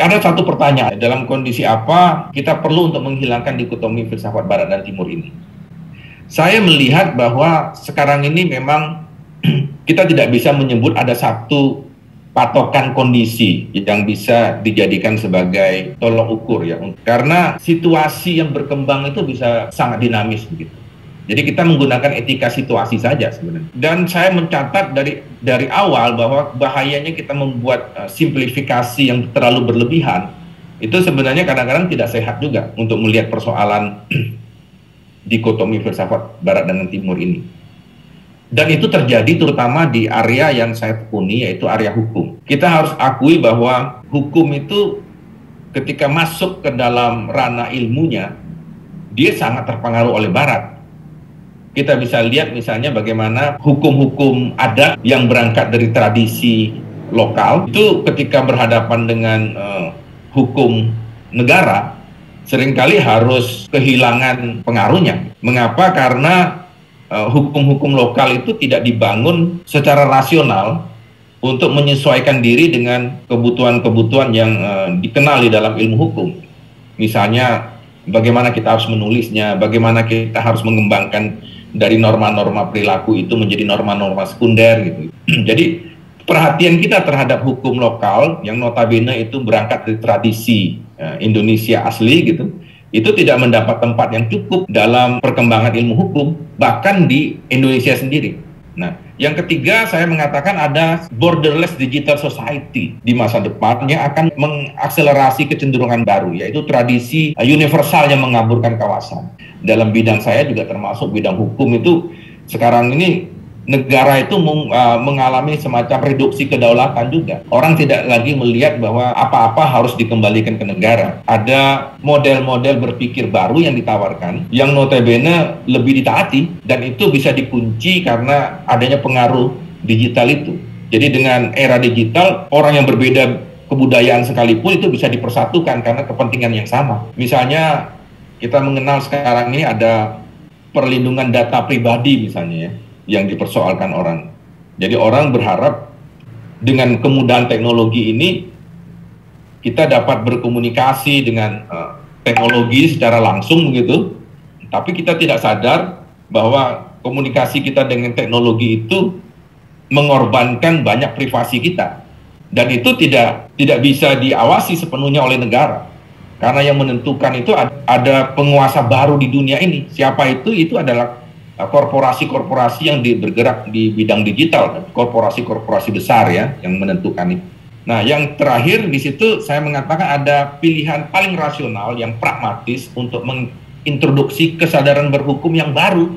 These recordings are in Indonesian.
ada satu pertanyaan, dalam kondisi apa kita perlu untuk menghilangkan dikotomi filsafat Barat dan Timur ini? Saya melihat bahwa sekarang ini memang kita tidak bisa menyebut ada satu patokan kondisi yang bisa dijadikan sebagai tolok ukur ya, karena situasi yang berkembang itu bisa sangat dinamis begitu. Jadi kita menggunakan etika situasi saja sebenarnya. Dan saya mencatat dari awal bahwa bahayanya kita membuat simplifikasi yang terlalu berlebihan itu sebenarnya kadang-kadang tidak sehat juga untuk melihat persoalan dikotomi filsafat Barat dan Timur ini. Dan itu terjadi terutama di area yang saya tekuni, yaitu area hukum. Kita harus akui bahwa hukum itu ketika masuk ke dalam ranah ilmunya, dia sangat terpengaruh oleh Barat. Kita bisa lihat misalnya bagaimana hukum-hukum adat yang berangkat dari tradisi lokal, itu ketika berhadapan dengan hukum negara, seringkali harus kehilangan pengaruhnya. Mengapa? Karena hukum-hukum lokal itu tidak dibangun secara rasional untuk menyesuaikan diri dengan kebutuhan-kebutuhan yang dikenal di dalam ilmu hukum. Misalnya, bagaimana kita harus menulisnya, bagaimana kita harus mengembangkan dari norma-norma perilaku itu menjadi norma-norma sekunder gitu. Jadi perhatian kita terhadap hukum lokal yang notabene itu berangkat dari tradisi Indonesia asli gitu, itu tidak mendapat tempat yang cukup dalam perkembangan ilmu hukum, bahkan di Indonesia sendiri. Nah, yang ketiga saya mengatakan ada borderless digital society di masa depan yang akan mengakselerasi kecenderungan baru, yaitu tradisi universal yang mengaburkan kawasan. Dalam bidang saya juga termasuk bidang hukum itu, sekarang ini negara itu mengalami semacam reduksi kedaulatan juga. Orang tidak lagi melihat bahwa apa-apa harus dikembalikan ke negara. Ada model-model berpikir baru yang ditawarkan, yang notabene lebih ditaati, dan itu bisa dikunci karena adanya pengaruh digital itu. Jadi dengan era digital, orang yang berbeda kebudayaan sekalipun itu bisa dipersatukan karena kepentingan yang sama. Misalnya, kita mengenal sekarang ini ada perlindungan data pribadi misalnya ya, yang dipersoalkan orang. Jadi orang berharap dengan kemudahan teknologi ini kita dapat berkomunikasi dengan teknologi secara langsung begitu, tapi kita tidak sadar bahwa komunikasi kita dengan teknologi itu mengorbankan banyak privasi kita, dan itu tidak bisa diawasi sepenuhnya oleh negara. Karena yang menentukan itu ada penguasa baru di dunia ini. Siapa itu? Itu adalah korporasi-korporasi yang bergerak di bidang digital, korporasi-korporasi besar ya yang menentukan itu. Nah, yang terakhir di situ saya mengatakan ada pilihan paling rasional yang pragmatis untuk mengintroduksi kesadaran berhukum yang baru.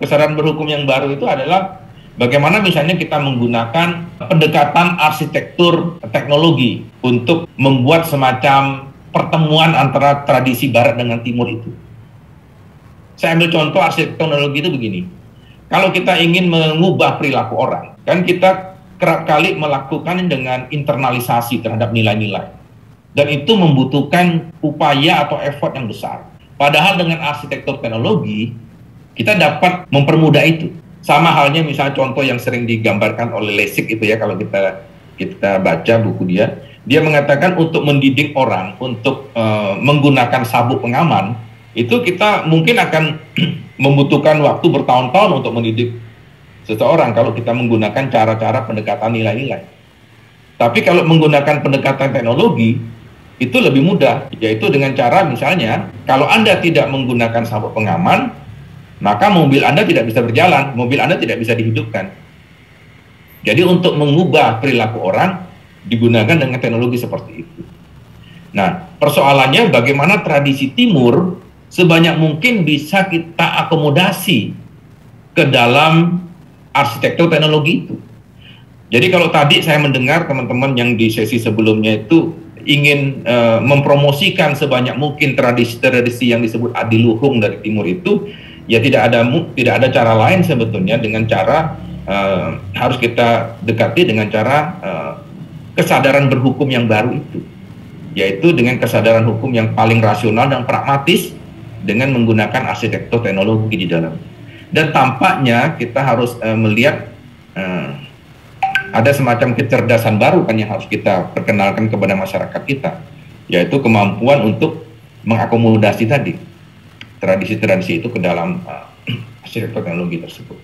Kesadaran berhukum yang baru itu adalah bagaimana misalnya kita menggunakan pendekatan arsitektur teknologi untuk membuat semacam pertemuan antara tradisi Barat dengan Timur itu. Saya ambil contoh arsitektur teknologi itu begini. Kalau kita ingin mengubah perilaku orang, kan kita kerap kali melakukan dengan internalisasi terhadap nilai-nilai. Dan itu membutuhkan upaya atau effort yang besar. Padahal dengan arsitektur teknologi, kita dapat mempermudah itu. Sama halnya misalnya contoh yang sering digambarkan oleh Lessig itu ya, kalau kita baca buku dia mengatakan untuk mendidik orang untuk menggunakan sabuk pengaman, itu kita mungkin akan membutuhkan waktu bertahun-tahun untuk mendidik seseorang kalau kita menggunakan cara-cara pendekatan nilai-nilai. Tapi kalau menggunakan pendekatan teknologi, itu lebih mudah, yaitu dengan cara misalnya, kalau Anda tidak menggunakan sabuk pengaman, maka mobil Anda tidak bisa berjalan, mobil Anda tidak bisa dihidupkan. Jadi untuk mengubah perilaku orang, digunakan dengan teknologi seperti itu. Nah, persoalannya bagaimana tradisi Timur sebanyak mungkin bisa kita akomodasi ke dalam arsitektur teknologi itu. Jadi kalau tadi saya mendengar teman-teman yang di sesi sebelumnya itu ingin mempromosikan sebanyak mungkin tradisi-tradisi yang disebut adiluhung dari Timur itu, ya tidak ada cara lain sebetulnya dengan cara harus kita dekati dengan cara kesadaran berhukum yang baru itu, yaitu dengan kesadaran hukum yang paling rasional dan pragmatis dengan menggunakan arsitektur teknologi di dalam. Dan tampaknya kita harus melihat ada semacam kecerdasan baru kan yang harus kita perkenalkan kepada masyarakat kita, yaitu kemampuan untuk mengakomodasi tadi tradisi-tradisi itu ke dalam hasil teknologi tersebut.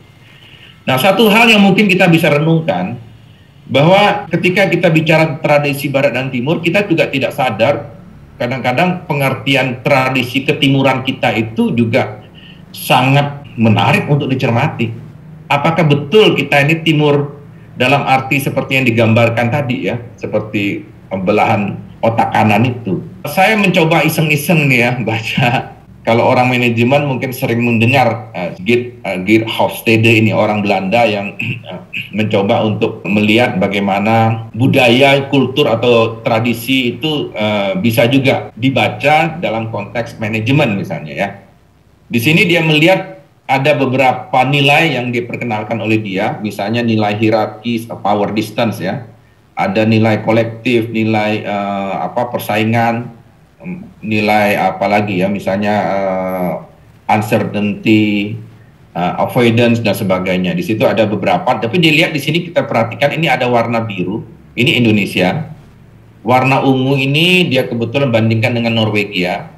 Nah, satu hal yang mungkin kita bisa renungkan, bahwa ketika kita bicara tradisi Barat dan Timur, kita juga tidak sadar kadang-kadang pengertian tradisi ketimuran kita itu juga sangat menarik untuk dicermati. Apakah betul kita ini timur dalam arti seperti yang digambarkan tadi ya, seperti belahan otak kanan itu? Saya mencoba iseng-iseng nih ya baca. Kalau orang manajemen mungkin sering mendengar Geert Hofstede, ini orang Belanda yang mencoba untuk melihat bagaimana budaya, kultur atau tradisi itu bisa juga dibaca dalam konteks manajemen misalnya ya. Di sini dia melihat ada beberapa nilai yang diperkenalkan oleh dia, misalnya nilai hierarkis, power distance ya. Ada nilai kolektif, nilai persaingan, nilai apa lagi ya, misalnya uncertainty, avoidance dan sebagainya. Di situ ada beberapa, tapi dilihat di sini kita perhatikan ini ada warna biru, ini Indonesia. Warna ungu ini dia kebetulan bandingkan dengan Norwegia.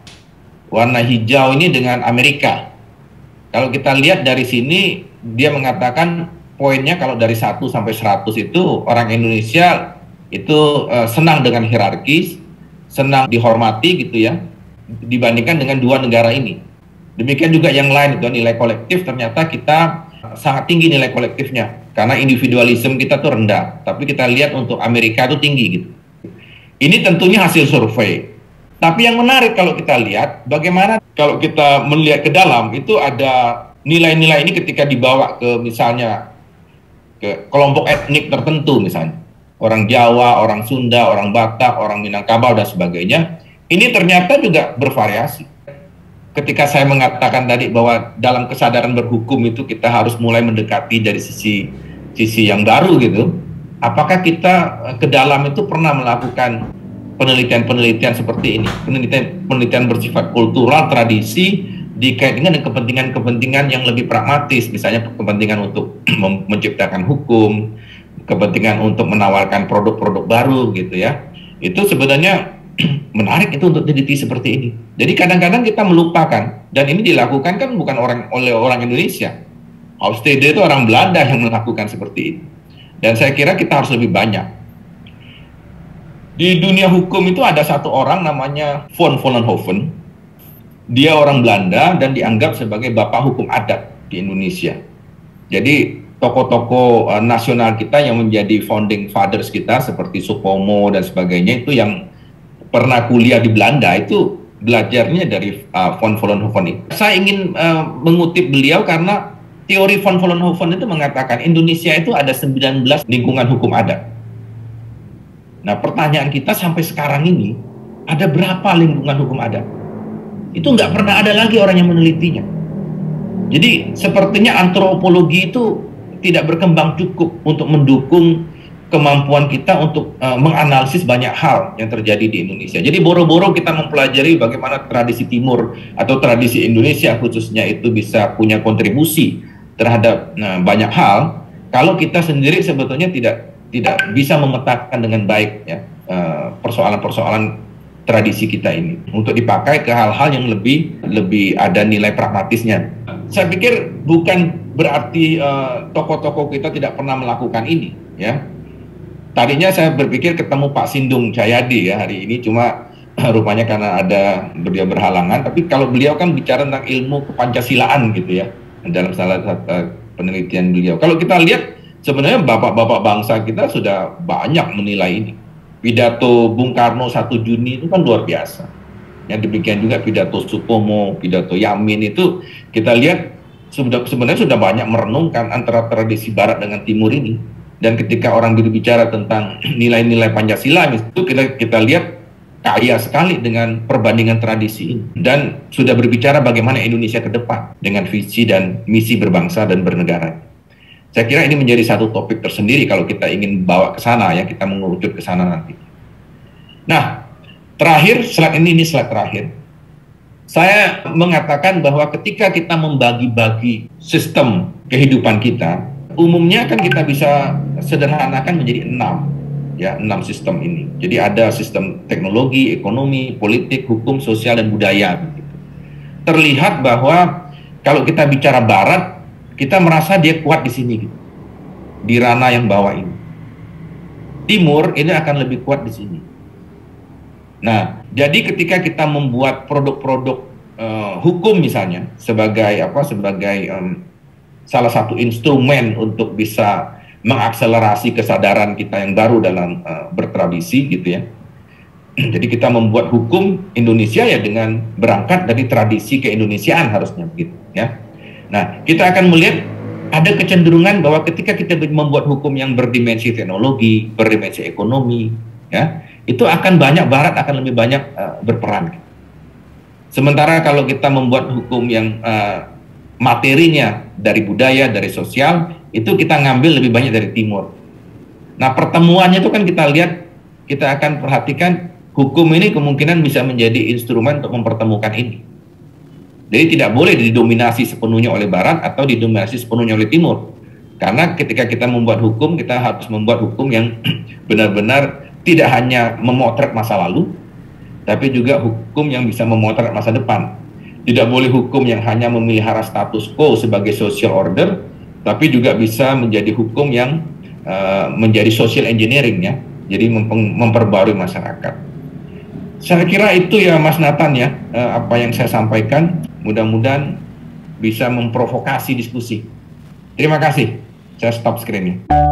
Warna hijau ini dengan Amerika. Kalau kita lihat dari sini, dia mengatakan poinnya kalau dari 1 sampai 100 itu orang Indonesia itu senang dengan hierarkis, senang dihormati gitu ya, dibandingkan dengan dua negara ini. Demikian juga yang lain, itu nilai kolektif, ternyata kita sangat tinggi nilai kolektifnya, karena individualisme kita tuh rendah, tapi kita lihat untuk Amerika itu tinggi gitu. Ini tentunya hasil survei. Tapi yang menarik kalau kita lihat, bagaimana kalau kita melihat ke dalam, itu ada nilai-nilai ini ketika dibawa ke misalnya ke kelompok etnik tertentu misalnya. Orang Jawa, orang Sunda, orang Batak, orang Minangkabau dan sebagainya. Ini ternyata juga bervariasi. Ketika saya mengatakan tadi bahwa dalam kesadaran berhukum itu kita harus mulai mendekati dari sisi yang baru gitu. Apakah kita ke dalam itu pernah melakukan penelitian-penelitian seperti ini, penelitian bersifat kultural, tradisi, dikaitkan dengan kepentingan-kepentingan yang lebih pragmatis, misalnya kepentingan untuk menciptakan hukum, kepentingan untuk menawarkan produk-produk baru gitu ya. Itu sebenarnya menarik itu untuk teliti seperti ini. Jadi kadang-kadang kita melupakan, dan ini dilakukan kan bukan oleh orang Indonesia. Hofstede itu orang Belanda yang melakukan seperti ini. Dan saya kira kita harus lebih banyak. Di dunia hukum itu ada satu orang namanya von Vollenhoven. Dia orang Belanda dan dianggap sebagai bapak hukum adat di Indonesia. Jadi tokoh-tokoh nasional kita yang menjadi founding fathers kita seperti Supomo dan sebagainya itu yang pernah kuliah di Belanda itu belajarnya dari von Vollenhoven itu. Saya ingin mengutip beliau karena teori von Vollenhoven itu mengatakan Indonesia itu ada 19 lingkungan hukum adat. Nah, pertanyaan kita sampai sekarang ini, ada berapa lingkungan hukum adat? Itu nggak pernah ada lagi orang yang menelitinya. Jadi, sepertinya antropologi itu tidak berkembang cukup untuk mendukung kemampuan kita untuk menganalisis banyak hal yang terjadi di Indonesia. Jadi, boro-boro kita mempelajari bagaimana tradisi Timur atau tradisi Indonesia khususnya itu bisa punya kontribusi terhadap banyak hal, kalau kita sendiri sebetulnya tidak bisa memetakan dengan baik ya persoalan-persoalan tradisi kita ini untuk dipakai ke hal-hal yang lebih ada nilai pragmatisnya. Saya pikir bukan berarti tokoh-tokoh kita tidak pernah melakukan ini ya. Tadinya saya berpikir ketemu Pak Sindung Cahyadi ya hari ini, cuma rupanya karena ada beliau berhalangan. Tapi kalau beliau kan bicara tentang ilmu kepancasilaan gitu ya dalam salah satu penelitian beliau. Kalau kita lihat sebenarnya bapak-bapak bangsa kita sudah banyak menilai ini. Pidato Bung Karno 1 Juni itu kan luar biasa. Yang demikian juga pidato Supomo, pidato Yamin itu kita lihat sebenarnya sudah banyak merenungkan antara tradisi Barat dengan Timur ini. Dan ketika orang berbicara tentang nilai-nilai Pancasila itu kita lihat kaya sekali dengan perbandingan tradisi ini. Dan sudah berbicara bagaimana Indonesia ke depan dengan visi dan misi berbangsa dan bernegara. Saya kira ini menjadi satu topik tersendiri kalau kita ingin bawa ke sana ya, kita mengerucut ke sana nanti. Nah, terakhir, slide ini slide terakhir. Saya mengatakan bahwa ketika kita membagi-bagi sistem kehidupan kita umumnya kan kita bisa sederhanakan menjadi 6, ya, 6 sistem ini. Jadi ada sistem teknologi, ekonomi, politik, hukum, sosial, dan budaya. Terlihat bahwa kalau kita bicara Barat, kita merasa dia kuat di sini, gitu, di ranah yang bawah ini. Timur ini akan lebih kuat di sini. Nah, jadi ketika kita membuat produk-produk hukum misalnya sebagai salah satu instrumen untuk bisa mengakselerasi kesadaran kita yang baru dalam bertradisi, gitu ya. Jadi kita membuat hukum Indonesia ya dengan berangkat dari tradisi keindonesiaan harusnya, begitu ya. Nah, kita akan melihat ada kecenderungan bahwa ketika kita membuat hukum yang berdimensi teknologi, berdimensi ekonomi, ya, itu akan Barat akan lebih banyak berperan. Sementara kalau kita membuat hukum yang materinya dari budaya, dari sosial, itu kita ngambil lebih banyak dari Timur. Nah, pertemuannya itu kan kita lihat, kita akan perhatikan hukum ini kemungkinan bisa menjadi instrumen untuk mempertemukan ini. Jadi tidak boleh didominasi sepenuhnya oleh Barat atau didominasi sepenuhnya oleh Timur. Karena ketika kita membuat hukum, kita harus membuat hukum yang benar-benar tidak hanya memotret masa lalu, tapi juga hukum yang bisa memotret masa depan. Tidak boleh hukum yang hanya memelihara status quo sebagai social order, tapi juga bisa menjadi hukum yang menjadi social engineering, ya. Jadi memperbarui masyarakat. Saya kira itu ya Mas Nathan, ya, apa yang saya sampaikan. Mudah-mudahan bisa memprovokasi diskusi. Terima kasih. Saya stop screen-nya.